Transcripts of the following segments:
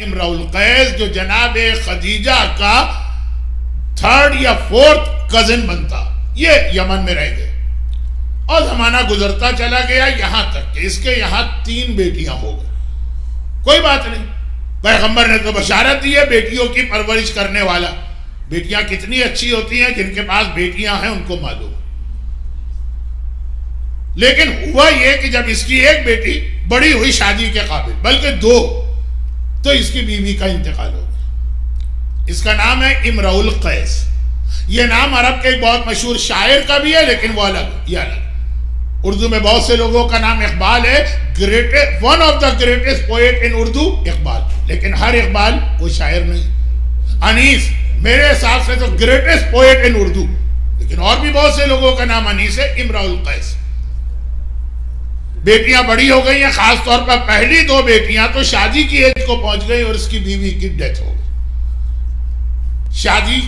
امرؤ القیس جو جناب خدیجہ کا 3rd یا 4th کزن بنتا، یہ یمن میں رہ گئے اور زمانہ گزرتا چلا گیا یہاں تک کہ اس کے یہاں 3 بیٹیاں ہو گئی. کوئی بات نہیں، پیغمبر نے تو بشارت دی ہے بیٹیوں کی پرورش کرنے والا. بیٹیاں کتنی اچھی ہوتی ہیں، جن کے پاس بیٹیاں ہیں ان کو معلوم. لیکن ہوا یہ کہ جب اس کی ایک بیٹی بڑی ہوئی شادی کے قابل، بلکہ 2، تو اس کی بیوی کا انتقال ہو گیا. اس کا نام ہے امرؤ القیس. یہ نام عرب کے ایک بہت مشہور شاعر کا بھی ہے، لیکن وہ الگ، یہ الگ. اردو میں بہت سے لوگوں کا نام اقبال ہے. One of the greatest poet in Urdu Iqbal, لیکن ہر اقبال وہ شاعر نہیں. انیس میرے حساب سے تو گریٹسٹ پوئٹ ان اردو، لیکن اور بھی بہت سے لوگوں کا نام انیس ہے. امرؤ القیس. بیٹیاں بڑی ہو گئی ہیں، خاص طور پر پہلی 2 بیٹیاں تو شادی کی ایج کو پہنچ گئی اور اس کی بیوی کی ڈیتھ ہو گئی. شادی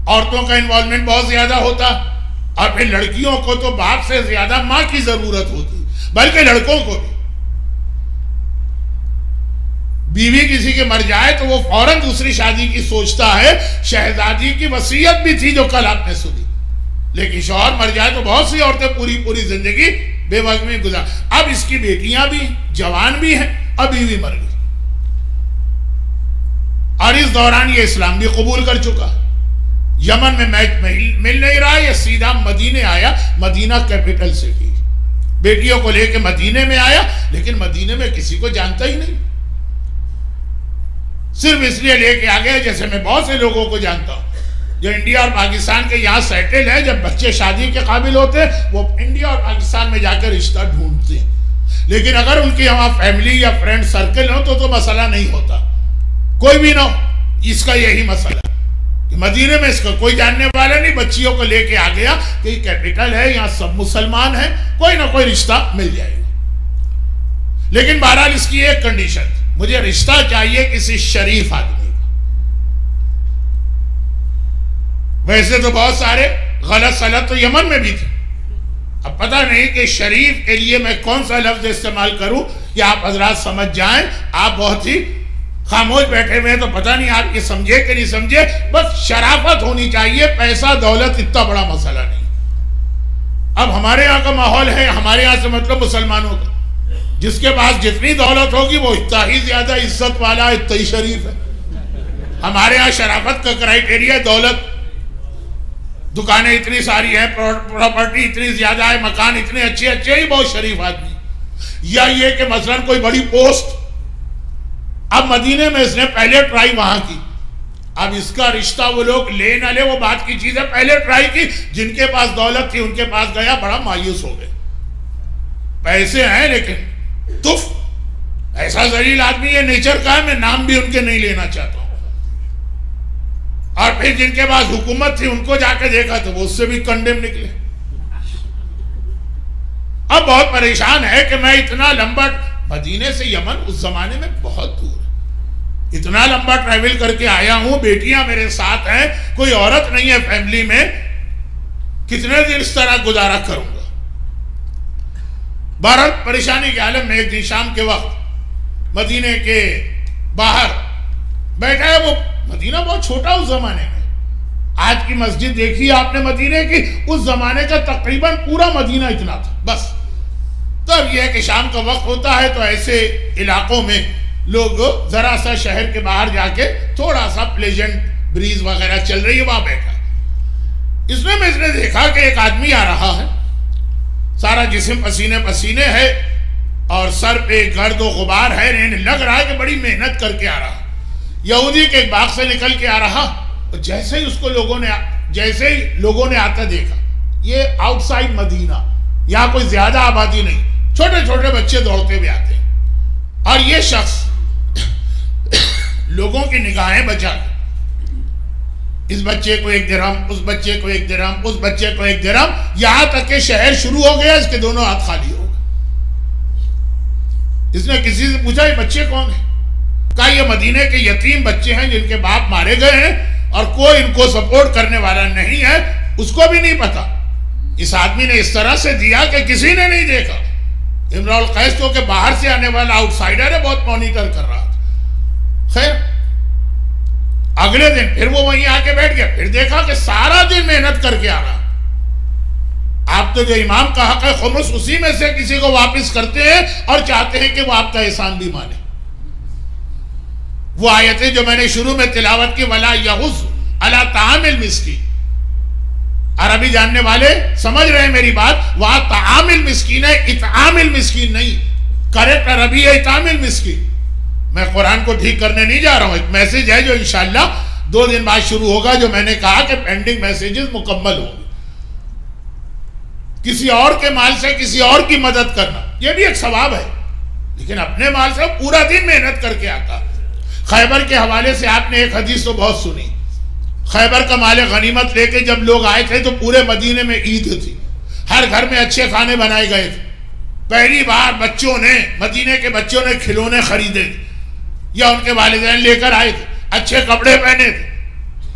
عورتوں کا انوالومنٹ بہت زیادہ ہوتا، اور پھر لڑکیوں کو تو باپ سے زیادہ ماں کی ضرورت ہوتی، بلکہ لڑکوں کو بھی. بیوی کسی کے مر جائے تو وہ فوراً دوسری شادی کی سوچتا ہے. شہزادی کی وصیت بھی تھی جو کل آپ نے سنی، لیکن شوہر مر جائے تو بہت سی عورتیں پوری زندگی بے وقت میں گزار. اب اس کی بیٹیاں بھی جوان بھی ہیں، اب بیوی مر گئی، اور اس دوران یہ اسلام بھی قبول کر چکا. یمن میں مل نہیں رہا، یہ سیدھا مدینے آیا، مدینہ کیپٹل سٹی. بیٹیوں کو لے کے مدینے میں آیا، لیکن مدینے میں کسی کو جانتا ہی نہیں. صرف اس لیے لے کے آ گیا جیسے میں بہت سے لوگوں کو جانتا ہوں جو انڈیا اور پاکستان کے یہاں سیٹل ہیں. جب بچے شادی کے قابل ہوتے وہ انڈیا اور پاکستان میں جا کر رشتہ ڈھونڈتے ہیں، لیکن اگر ان کی وہاں فیملی یا فرینڈ سرکل ہو تو مسئلہ نہیں ہوتا. کوئی بھی نہ ہو، اس کا یہی مسئلہ کہ مدینے میں اس کا کوئی جاننے والا نہیں. بچیوں کو لے کے آ گیا کہ یہ کیپٹل ہے، یہاں سب مسلمان ہیں، کوئی نہ کوئی رشتہ مل جائے گا. لیکن بہرحال اس کی ایک کنڈیشن، مجھے رشتہ چاہیے کسی شریف آدمی کا. ویسے تو بہت سارے غلط سلط تو یمن میں بھی تھے. اب پتہ نہیں کہ شریف کے لیے میں کون سا لفظ استعمال کروں کہ آپ حضرات سمجھ جائیں. آپ بہت ہی خاموش بیٹھے ہوئے ہیں تو پتہ نہیں آپ یہ سمجھے کہ نہیں سمجھے. بس شرافت ہونی چاہیے، پیسہ دولت اتنا بڑا مسئلہ نہیں. اب ہمارے یہاں کا ماحول ہے، ہمارے یہاں سے مطلب مسلمانوں کا، جس کے پاس جتنی دولت ہوگی وہ اتنا ہی زیادہ عزت والا، اتنا ہی شریف ہے. ہمارے یہاں شرافت کا کرائیٹیریا دولت، دکانیں اتنی ساری ہیں، پراپرٹی اتنی زیادہ ہے، مکان اتنے اچھے ہی بہت شریف آدمی. یا یہ کہ مثلاً کوئی بڑی پوسٹ، اب مدینے میں اس نے پہلے ٹرائی وہاں کی. اب اس کا رشتہ وہ لوگ لے نہ لے وہ بات کی چیز ہے، پہلے ٹرائی کی. جن کے پاس دولت تھی ان کے پاس گیا، بڑا مایوس ہو گئے. پیسے ہیں لیکن تف ایسا ذلیل آدمی، یہ نیچر کا ہے، میں نام بھی ان کے نہیں لینا چاہتا ہوں. اور پھر جن کے پاس حکومت تھی ان کو جا کے دیکھا تو وہ اس سے بھی کنڈیم نکلے. اب بہت پریشان ہے کہ میں اتنا لمبا، مدینے سے یمن اس زمانے میں بہت دور ہے، اتنا لمبا ٹریول کر کے آیا ہوں، بیٹیاں میرے ساتھ ہیں، کوئی عورت نہیں ہے فیملی میں، کتنے دن اس طرح گزارا کروں گا. بہرحال پریشانی کے عالم میں ایک دن شام کے وقت مدینے کے باہر بیٹھا ہے. وہ مدینہ بہت چھوٹا اس زمانے میں، آج کی مسجد دیکھی آپ نے مدینے کی، اس زمانے کا تقریباً پورا مدینہ اتنا تھا بس. تب یہ ہے کہ شام کا وقت ہوتا ہے تو ایسے علاقوں میں لوگ ذرا سا شہر کے باہر جا کے تھوڑا سا پلیجنٹ بریز وغیرہ چل رہی ہے، وہاں بیٹھا. اس نے دیکھا کہ ایک آدمی آ رہا ہے، سارا جسم پسینے ہے اور سر پہ گرد و غبار ہے، لگ رہا ہے کہ بڑی محنت کر کے آ رہا. یہودی کے ایک باغ سے نکل کے آ رہا، جیسے ہی اس کو لوگوں نے آتا دیکھا. یہ آؤٹ سائڈ مدینہ، یہاں کوئی زیادہ آبادی نہیں، چھوٹے چھوٹے بچے دوڑتے ہوئے آتے ہیں. اور یہ شخص لوگوں کی نگاہیں بچا کے اس بچے کو 1 درہم، اس بچے کو 1 درہم، اس بچے کو 1 درہم، یہاں تک کہ شہر شروع ہو گیا، اس کے دونوں ہاتھ خالی ہو گئے. اس نے کسی سے پوچھا یہ بچے کون ہیں؟ کہا یہ مدینے کے یتیم بچے ہیں جن کے باپ مارے گئے ہیں اور کوئی ان کو سپورٹ کرنے والا نہیں ہے. اس کو بھی نہیں پتا. اس آدمی نے اس طرح سے دیا کہ کسی نے نہیں دیکھا. امرؤ القیس کیونکہ باہر سے آنے والا آؤٹ سائڈر ہے، بہت مانیٹر کر رہا تھا. اگلے دن پھر وہ وہیں آ کے بیٹھ گیا، پھر دیکھا کہ سارا دن محنت کر کے آ رہا. آپ تو جو امام کا حق ہے خمس اسی میں سے کسی کو واپس کرتے ہیں اور چاہتے ہیں کہ وہ آپ کا احسان بھی مانے. وہ آیتیں جو میں نے شروع میں تلاوت کی وَلَا يَحُضُّ عَلَىٰ طَعَامِ الْمِسْكِينِ، عربی جاننے والے سمجھ رہے ہیں میری بات، وہاں طعام المسکین ہے، اطعام المسکین نہیں. کریکٹ عربی ہے اطعام المسکین. میں قرآن کو ٹھیک کرنے نہیں جا رہا ہوں، ایک میسیج ہے جو انشاءاللہ 2 دن بعد شروع ہوگا، جو میں نے کہا کہ پینڈنگ میسیجز مکمل ہوں گے. کسی اور کے مال سے کسی اور کی مدد کرنا یہ بھی ایک ثواب ہے، لیکن اپنے مال سے پورا دن محنت کر کے آتا. خیبر کے حوالے سے آپ نے ایک حدیث تو بہت سنی. خیبر کا مال غنیمت لے کے جب لوگ آئے تھے تو پورے مدینے میں عید تھی، ہر گھر میں اچھے کھانے بنائے گئے تھے. پہلی بار بچوں نے، مدینے کے بچوں نے کھلونے خریدے تھے یا ان کے والدین لے کر آئے تھے، اچھے کپڑے پہنے تھے.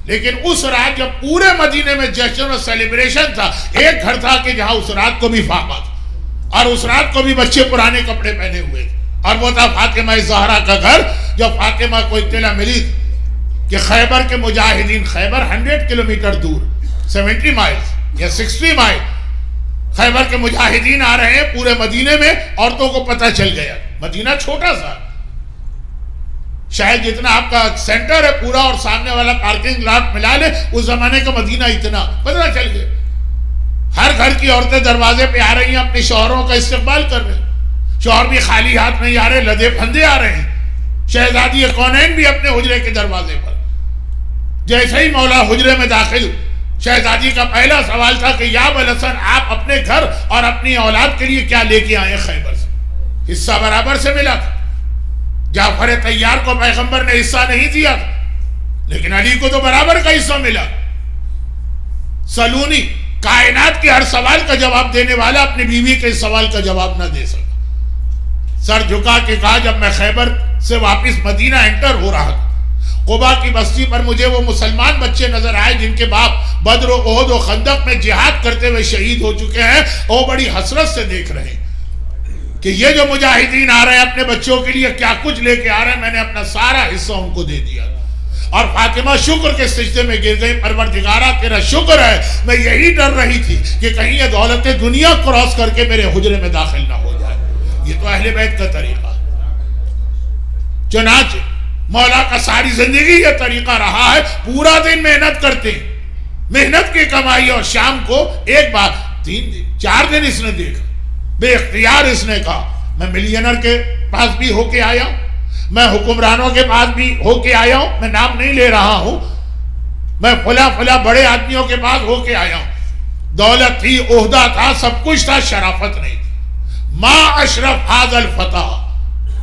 لیکن اس رات جب پورے مدینے میں جشن اور سیلیبریشن تھا، ایک گھر تھا کہ جہاں اس رات کو بھی فاقہ تھا اور اس رات کو بھی بچے پرانے کپڑے پہنے ہوئے تھے، اور وہ تھا فاطمہ زہرا کا گھر. جب فاطمہ کو اطلاع ملی کہ خیبر کے مجاہدین، خیبر 100 کلومیٹر دور، 70 مائل یا 60 مائل، خیبر کے مجاہدین آ رہے ہیں پورے مدینے میں، عورتوں کو پتہ چل گیا. مدینہ چھوٹا سا، شاید جتنا آپ کا سینٹر ہے پورا اور سامنے والا پارکنگ لاٹ ملا لے، اس زمانے کا مدینہ اتنا پتہ چل گیا. ہر گھر کی عورتیں دروازے پہ آ رہی ہیں، اپنے شوہروں کا استقبال کر رہے ہیں. شوہر بھی خالی ہاتھ نہیں آ رہے، لدے پھندے آ رہے ہیں. شہزادی کونین بھی اپنے حجرے کے دروازے پر. جیسے ہی مولا حجرے میں داخل ہو، شہزادی کا پہلا سوال تھا کہ یا ابوالحسن، آپ اپنے گھر اور اپنی اولاد کے لیے کیا لے کے آئے خیبر سے؟ حصہ برابر سے ملا تھا. جعفر طیار کو پیغمبر نے حصہ نہیں دیا تھا، لیکن علی کو تو برابر کا حصہ ملا. سلونی کائنات کے ہر سوال کا جواب دینے والا اپنی بیوی کے سوال کا جواب نہ دے سکا. سر جھکا کے کہا جب میں خیبر سے واپس مدینہ انٹر ہو رہا تھا، قبا کی بستی پر مجھے وہ مسلمان بچے نظر آئے جن کے باپ بدر و احد و خندق میں جہاد کرتے ہوئے شہید ہو چکے ہیں. وہ بڑی حسرت سے دیکھ رہے ہیں کہ یہ جو مجاہدین آ رہے ہیں اپنے بچوں کے لیے کیا کچھ لے کے آ رہے ہیں. میں نے اپنا سارا حصہ ان کو دے دیا. اور فاطمہ شکر کے سجدے میں گر گئی، پروردگارہ تیرا شکر ہے، میں یہی ڈر رہی تھی کہ کہیں یہ دولت دنیا کراس کر کے میرے حجرے میں داخل نہ ہو جائے. یہ تو اہل بیت کا طریقہ. چنانچہ مولا کا ساری زندگی یہ طریقہ رہا ہے، پورا دن محنت کرتے ہیں، محنت کی کمائی، اور شام کو ایک بار 3 دن 4 دن اس نے دیکھا، بے اختیار اس نے کہا میں ملینر کے پاس بھی ہو کے آیا ہوں، میں حکمرانوں کے پاس بھی ہو کے آیا ہوں، میں نام نہیں لے رہا ہوں، میں فلاں بڑے آدمیوں کے پاس ہو کے آیا ہوں. دولت تھی، عہدہ تھا، سب کچھ تھا، شرافت نہیں. ما اشرف ھذا الفتح،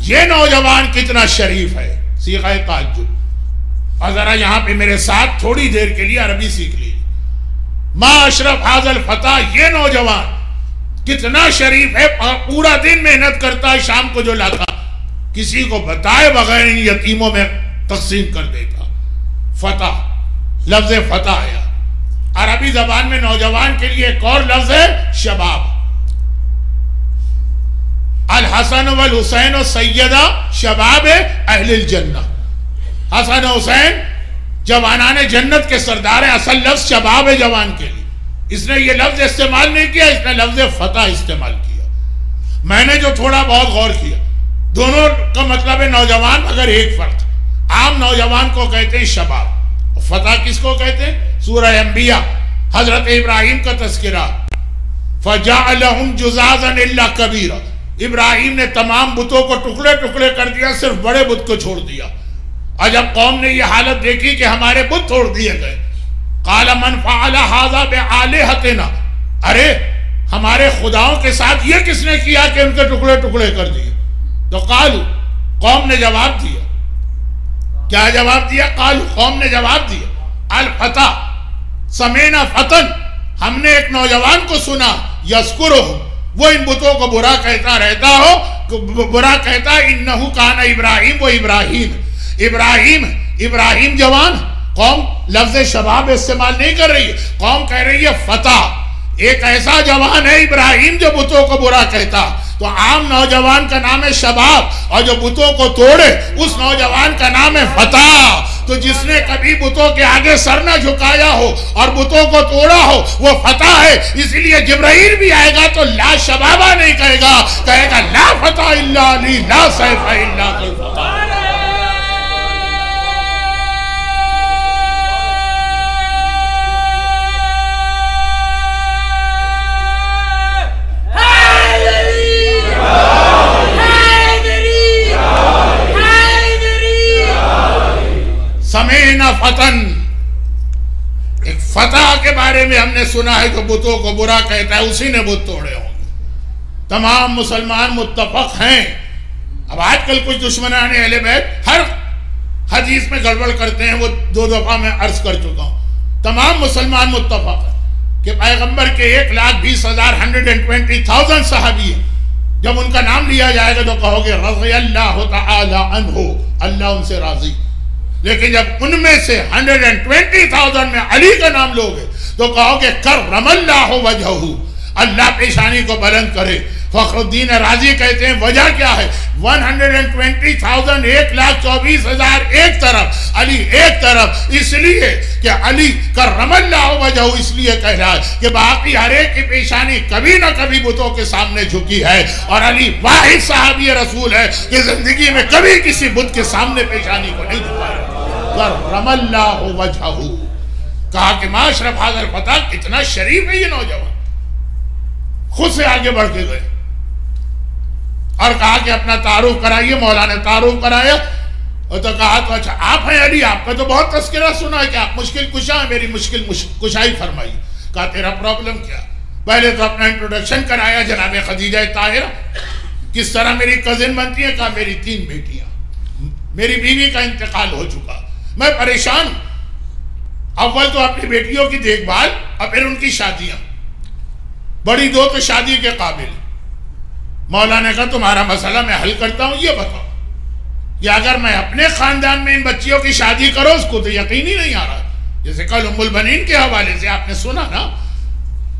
یہ نوجوان کتنا شریف ہے. صیغہ تعجب. اور ذرا یہاں پہ میرے ساتھ تھوڑی دیر کے لیے عربی سیکھ لیجیے. ما اشرف ھذا الفتح، یہ نوجوان کتنا شریف ہے، پورا دن محنت کرتا ہے، شام کو جو لاتا کسی کو بتائے بغیر ان یتیموں میں تقسیم کر دیتا. فتح، لفظ فتح ہے عربی زبان میں نوجوان کے لیے. ایک اور لفظ ہے شباب. الحسن والحسین سیدہ شباب اہل الجنہ. حسن حسین جوانان جنت کے سردار ہیں. اصل لفظ شباب ہے جوان کے لیے. اس نے یہ لفظ استعمال نہیں کیا، اس نے لفظ فتح استعمال کیا. میں نے جو تھوڑا بہت غور کیا، دونوں کا مطلب ہے نوجوان، مگر ایک فرق. عام نوجوان کو کہتے ہیں شباب، فتح کس کو کہتے ہیں؟ سورہ انبیاء حضرت ابراہیم کا تذکرہ. فَجَعَلَهُمْ جُزَازًا إِلَّا كَبِيرًا. ابراہیم نے تمام بتوں کو ٹکڑے ٹکڑے کر دیا، صرف بڑے بت کو چھوڑ دیا. اور جب قوم نے یہ حالت دیکھی کہ ہمارے بت توڑ دیے گئے، قَالَ مَنْ فَعَلَ هَذَا بِآلِهَتِنَا، ارے ہمارے خداؤں کے ساتھ یہ کس نے کیا کہ ان کے ٹکڑے ٹکڑے کر دیے؟ تو قالو، قوم نے جواب دیا. کیا جواب دیا؟ قالو، قوم نے جواب دیا الفتح سمینا فتن، ہم نے ایک نوجوان کو سنا یذکرہم، وہ ان بتوں کو برا کہتا رہتا ہو، برا کہتا انہو کان ابراہیم، وہ ابراہیم جوان. قوم لفظ شباب استعمال نہیں کر رہی ہے، قوم کہہ رہی ہے فتح، ایک ایسا جوان ہے ابراہیم جو بتوں کو برا کہتا. تو عام نوجوان کا نام ہے شباب، اور جو بتوں کو توڑے اس نوجوان کا نام ہے فتح. تو جس نے کبھی بتوں کے آگے سر نہ جھکایا ہو اور بتوں کو توڑا ہو وہ فتح ہے. اس لیے جبرائیل بھی آئے گا تو لا شبابہ نہیں کہے گا, کہے گا لا فتح الا علی لا سیف الا ذوالفقار. سمینا فتن, ایک فتح کے بارے میں ہم نے سنا ہے جو بتوں کو برا کہتا ہے اسی نے بت توڑے ہوں گے. تمام مسلمان متفق ہیں. اب آج کل کچھ دشمنان اہل بیت ہر حدیث میں گڑبڑ کرتے ہیں, وہ 2 دفعہ میں عرض کر چکا ہوں. تمام مسلمان متفق ہیں کہ پیغمبر کے 1,20,000 120,000 صحابی ہیں. جب ان کا نام لیا جائے گا تو کہو گے رضی اللہ تعالی عنہ, اللہ ان سے راضی. لیکن جب ان میں سے 120,000 میں علی کا نام لوگے تو کہو گے کرم اللہ وجہہ, اللہ پیشانی کو بلند کرے. فخر الدین رازی کہتے ہیں وجہ کیا ہے؟ 120,000 1,24,000 ایک طرف, علی ایک طرف, اس لیے کہ علی کرم اللہ وجہہ اس لیے کہہ رہا ہے کہ باقی ہر ایک کی پیشانی کبھی نہ کبھی بتوں کے سامنے جھکی ہے, اور علی واحد صحابی رسول ہے کہ زندگی میں کبھی کسی بت کے سامنے پیشانی کو نہیں جھکایا. کرم اللہ وجہہ. کہا کہ معاشرف حاضر فتح کتنا شریف ہے یہ نوجوان. خود سے آگے بڑھ کے گئے اور کہا کہ اپنا تعارف کرائیے. مولا نے تعارف کرایا اور تو کہا تو اچھا آپ ہیں علی, آپ کا تو بہت تذکرہ سنا ہے کہ آپ مشکل کشا ہیں, میری مشکل کشائی فرمائی. کہا تیرا پرابلم کیا؟ پہلے تو اپنا انٹروڈکشن کرایا, جناب خدیجہ طاہرہ کس طرح میری کزن بنتی ہے. کہا میری 3 بیٹیاں, میری بیوی کا انتقال ہو چکا, میں پریشان ہوں. اول تو اپنی بیٹیوں کی دیکھ بھال اور پھر ان کی شادیاں, بڑی 2 تو شادی کے قابل. مولا نے کہا تمہارا مسئلہ میں حل کرتا ہوں, یہ بتاؤ کہ اگر میں اپنے خاندان میں ان بچیوں کی شادی کروں, اس کو تو یقین ہی نہیں آ رہا. جیسے کل ام البنین کے حوالے سے آپ نے سنا نا,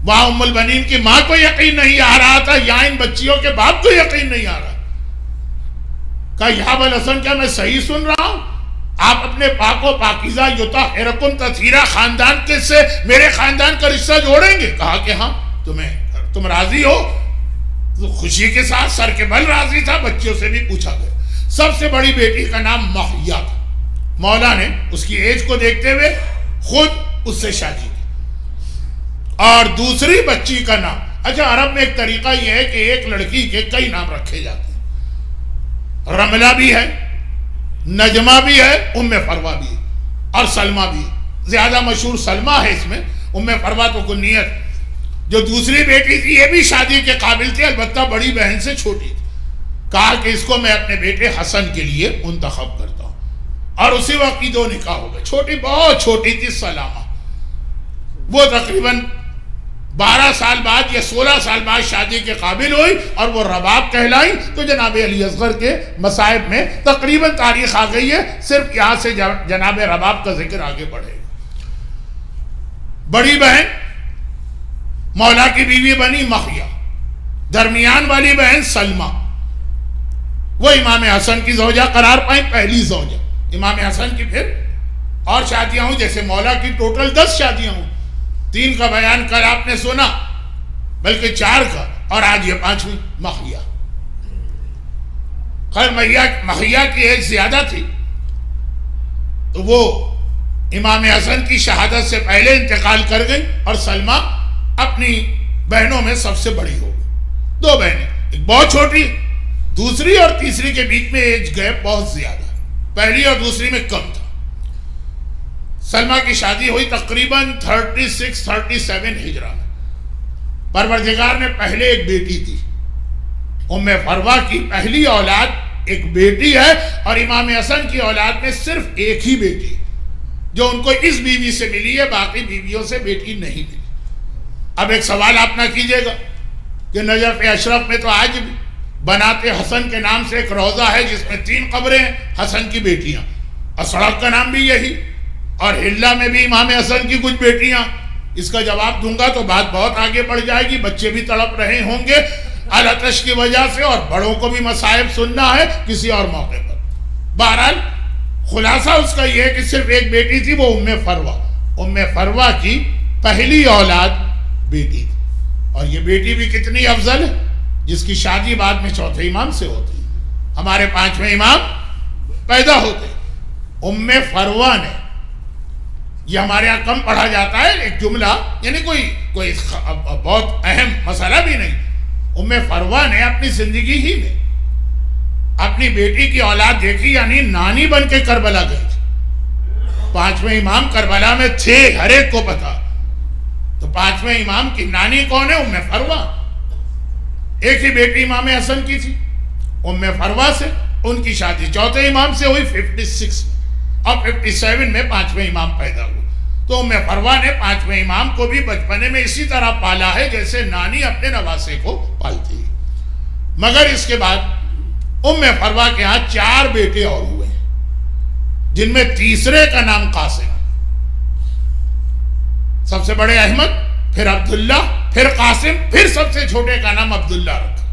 وہاں ام البنین کی ماں کو یقین نہیں آ رہا تھا, یہاں ان بچیوں کے باپ کو یقین نہیں آ رہا. کہا یا ابوالحسن کیا میں صحیح سن رہا ہوں؟ آپ اپنے پاک و پاکیزہ یطہرکم تطہیرا خاندان کے سے میرے خاندان کا رشتہ جوڑیں گے؟ کہا کہ ہاں. تم راضی ہو؟ تو خوشی کے ساتھ سر کے بل راضی تھا. بچیوں سے بھی پوچھا گیا. سب سے بڑی بیٹی کا نام محیا تھا. مولا نے اس کی ایج کو دیکھتے ہوئے خود اس سے شادی کی. اور دوسری بچی کا نام, اچھا عرب میں ایک طریقہ یہ ہے کہ ایک لڑکی کے کئی نام رکھے جاتے ہیں. رملہ بھی ہے, نجمہ بھی ہے, ام فروا بھی ہے, اور سلمہ بھی ہے. زیادہ مشہور سلمہ ہے اس میں, ام فروا تو کنیت. جو دوسری بیٹی تھی یہ بھی شادی کے قابل تھی, البتہ بڑی بہن سے چھوٹی تھی. کہا کہ اس کو میں اپنے بیٹے حسن کے لیے منتخب کرتا ہوں. اور اسی وقت کی 2 نکاح ہو گئے. چھوٹی بہت چھوٹی تھی سلامہ, وہ تقریباً 12 سال بعد یا 16 سال بعد شادی کے قابل ہوئی اور وہ رباب کہلائی. تو جناب علی اصغر کے مصائب میں تقریباً تاریخ آ گئی ہے, صرف یہاں سے جناب رباب کا ذکر آگے بڑھے. بڑی بہن مولا کی بیوی بنی محیا, درمیان والی بہن سلمہ, وہ امام حسن کی زوجہ قرار پائیں, پہلی زوجہ. امام حسن کی پھر اور شادیاں ہوں, جیسے مولا کی ٹوٹل 10 شادیاں ہوں. 3 کا بیان کل آپ نے سنا, بلکہ 4 کا, اور آج یہ 5ویں محیا. خیر محیا کی ایج زیادہ تھی تو وہ امام حسن کی شہادت سے پہلے انتقال کر گئی, اور سلمہ اپنی بہنوں میں سب سے بڑی ہو گئی. 2 بہنیں, ایک بہت چھوٹی, دوسری اور تیسری کے بیچ میں ایج گیپ بہت زیادہ, پہلی اور دوسری میں کم تھا. سلمہ کی شادی ہوئی تقریباً 36-37 ہجرہ میں. پروردگار نے پہلے ایک بیٹی دی, ام فروا کی پہلی اولاد ایک بیٹی ہے, اور امام حسن کی اولاد میں صرف ایک ہی بیٹی جو ان کو اس بیوی سے ملی ہے, باقی بیویوں سے بیٹی نہیں ملی. اب ایک سوال آپ نہ کیجئے گا کہ نجف اشرف میں تو آج بھی بنات حسن کے نام سے ایک روضہ ہے جس میں 3 قبریں ہیں, حسن کی بیٹیاں, اور سڑک کا نام بھی یہی, اور ہلہ میں بھی امام حسن کی کچھ بیٹیاں. اس کا جواب دوں گا تو بات بہت آگے بڑھ جائے گی, بچے بھی تڑپ رہے ہوں گے الاتش کی وجہ سے, اور بڑوں کو بھی مصائب سننا ہے کسی اور موقع پر. بہرحال خلاصہ اس کا یہ ہے کہ صرف ایک بیٹی تھی، وہ ام فروہ کی پہلی اولاد بیٹی تھی. اور یہ بیٹی بھی کتنی افضل ہے، جس کی شادی بعد میں چوتھے امام سے ہوتی. ہمارے 5ویں امام پیدا ہوتے ام فروہ نے. یہ ہمارے یہاں کم پڑھا جاتا ہے ایک جملہ، یعنی کوئی بہت اہم مسئلہ بھی نہیں. ام فروہ نے اپنی زندگی ہی میں اپنی بیٹی کی اولاد دیکھی، یعنی نانی بن کے کربلا گئی تھی. 5ویں امام کربلا میں تھے، ہر ایک کو پتا. تو 5ویں امام کی نانی کون ہے؟ ام فروہ. ایک ہی بیٹی امام حسن کی تھی، ام فروہ سے. ان کی شادی چوتھے امام سے ہوئی 56 اور 57 میں 5ویں امام پیدا ہوئے. تو ام فروہ نے 5ویں امام کو بھی بچپنے میں اسی طرح پالا ہے جیسے نانی اپنے نواسے کو پالتی ہے. مگر اس کے بعد ام فروہ کے ہاں 4 بیٹے اور ہوئے ہیں، جن میں تیسرے کا نام قاسم. سب سے بڑے احمد، پھر عبداللہ، پھر قاسم، پھر سب سے چھوٹے کا نام عبداللہ رکھا.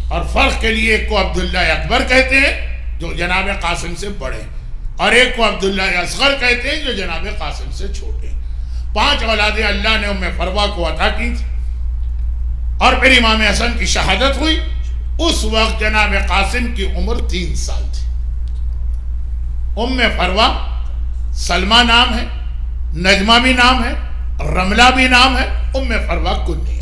اور فرق کے لیے ایک کو عبداللہ اکبر کہتے ہیں جو جناب قاسم سے بڑے، اور ایک کو عبداللہ اصغر کہتے ہیں جو جناب قاسم سے چھوٹے. 5 اولادیں اللہ نے ام فروہ کو عطا کی تھی. اور پھر امام حسن کی شہادت ہوئی. اس وقت جناب قاسم کی عمر 3 سال تھی. ام فروہ سلمہ نام ہے، نجمہ بھی نام ہے، رملہ بھی نام ہے، ام فروہ کنی